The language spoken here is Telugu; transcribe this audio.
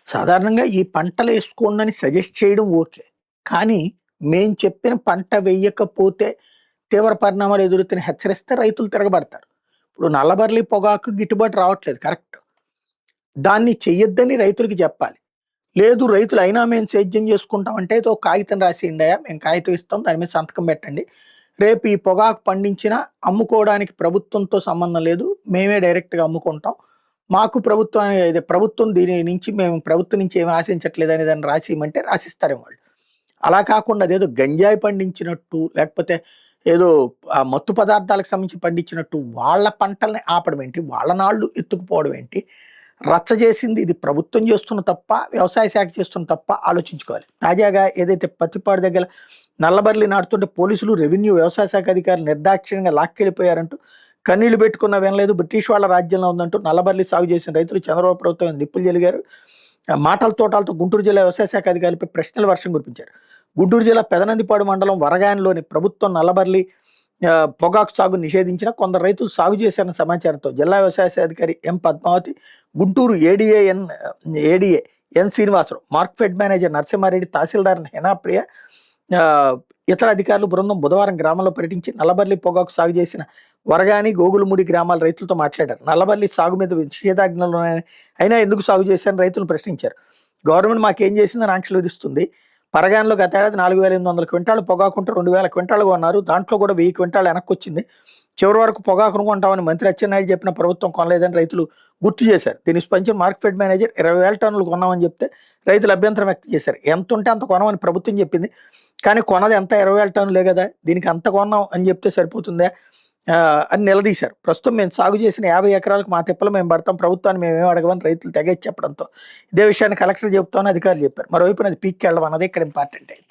సాధారణంగా ఈ పంటలేసుకోండి అని సజెస్ట్ చేయడం ఓకే. కానీ మేము చెప్పిన పంట వెయ్యకపోతే తీవ్ర పరిణామాలు ఎదురుతాయని హెచ్చరిస్తే రైతులు తిరగబడతారు. ఇప్పుడు నల్లబర్లి పొగాకు గిట్టుబాటు రావట్లేదు కరెక్ట్. దాన్ని చెయ్యొద్దని రైతులకి చెప్పాలి. లేదు రైతులు అయినా మేము సేద్యం చేసుకుంటాం అంటే ఏదో కాగితం రాసేయండయ్యా మేము కాగితం ఇస్తాం దాని మీద సంతకం పెట్టండి. రేపు ఈ పొగాకు పండించినా అమ్ముకోవడానికి ప్రభుత్వంతో సంబంధం లేదు. మేమే డైరెక్ట్‌గా అమ్ముకుంటాం. మాకు ప్రభుత్వం దీని నుంచి మేము ప్రభుత్వం నుంచి ఏమి ఆశించట్లేదని దాన్ని రాసియమంటే రాసిస్తారేమో వాళ్ళు. అలా కాకుండా అదేదో గంజాయి పండించినట్టు, లేకపోతే ఏదో మత్తు పదార్థాలకు సంబంధించి పండించినట్టు వాళ్ళ పంటల్ని ఆపడం ఏంటి? వాళ్ళ నాళ్ళు ఎత్తుకుపోవడం ఏంటి? రచ్చ చేసింది ఇది ప్రభుత్వం చేస్తున్న తప్ప, వ్యవసాయ శాఖ చేస్తున్న తప్ప ఆలోచించుకోవాలి. తాజాగా ఏదైతే పత్తిపాడు దగ్గర నల్లబర్లి నాటుతుంటే పోలీసులు, రెవెన్యూ, వ్యవసాయ శాఖ అధికారులు నిర్దాక్షిణ్యంగా లాక్కెళ్ళిపోయారంటూ కన్నీళ్లు పెట్టుకున్న వినలేదు, బ్రిటిష్ వాళ్ళ రాజ్యంలో ఉందంటూ నల్లబర్లి సాగు చేసిన రైతులు చంద్రబాబు ప్రభుత్వం నిప్పులు జరిగారు. మాటల తోటాలతో గుంటూరు జిల్లా వ్యవసాయ శాఖ అధికారులపై ప్రశ్నల వర్షం కురిపించారు. గుంటూరు జిల్లా పెదనందిపాడు మండలం వరగాయనలోని ప్రభుత్వం నల్లబర్లి పొగాకు సాగు నిషేధించిన కొందరు రైతులు సాగు చేశారన్న సమాచారంతో జిల్లా వ్యవసాయ శాఖ అధికారి ఎం పద్మావతి, గుంటూరు ఏడీఏ ఎన్ శ్రీనివాసరావు, మార్కెట్ మేనేజర్ నరసింహారెడ్డి, తహసీల్దార్ హెనాప్రియ, ఇతర అధికారులు బృందం బుధవారం గ్రామంలో పర్యటించి నల్లబర్లి పొగాకు సాగు చేసిన వరగాని, గోగులమూడి గ్రామాల రైతులతో మాట్లాడారు. నల్లబర్లి సాగు మీద నిషేధాజ్ఞలు అయినా ఎందుకు సాగు చేశారని రైతులు ప్రశ్నించారు. గవర్నమెంట్ మాకేం చేసిందని ఆంక్షలు విధిస్తుంది. పరగాన్లో గత ఏడాది 4,800 క్వింటాలు పొగాకుంటే 2,000 క్వింటాలు కొన్నారు. దాంట్లో కూడా 1000 క్వింటాలు వెనక్కి వచ్చింది. చివరి వరకు పొగాకును కొంటామని మంత్రి అచ్చెన్నాయుడు చెప్పిన ప్రభుత్వం కొనలేదని రైతులు గుర్తు చేశారు. దీనికి స్పందించిన మార్కెట్ మేనేజర్ 20,000 టన్నులు కొన్నామని చెప్తే రైతులు అభ్యంతరం వ్యక్తం చేశారు. ఎంత ఉంటే అంత కొనమని ప్రభుత్వం చెప్పింది, కానీ కొన్నది ఎంత 20,000 టన్నులే కదా, దీనికి అంత కొన్నాం అని చెప్తే సరిపోతుందా అని నిలదీశారు. ప్రస్తుతం మేము సాగు చేసిన 50 ఎకరాలకు మా తిప్పలు మేము పడతాం, ప్రభుత్వాన్ని మేమేం అడగమని రైతులు తెగేసి చెప్పడంతో ఇదే విషయాన్ని కలెక్టర్ చెబుతామని అధికారులు చెప్పారు. మరోవైపు అది పీక్కి వెళ్ళడం అన్నది ఇక్కడ ఇంపార్టెంట్ అయింది.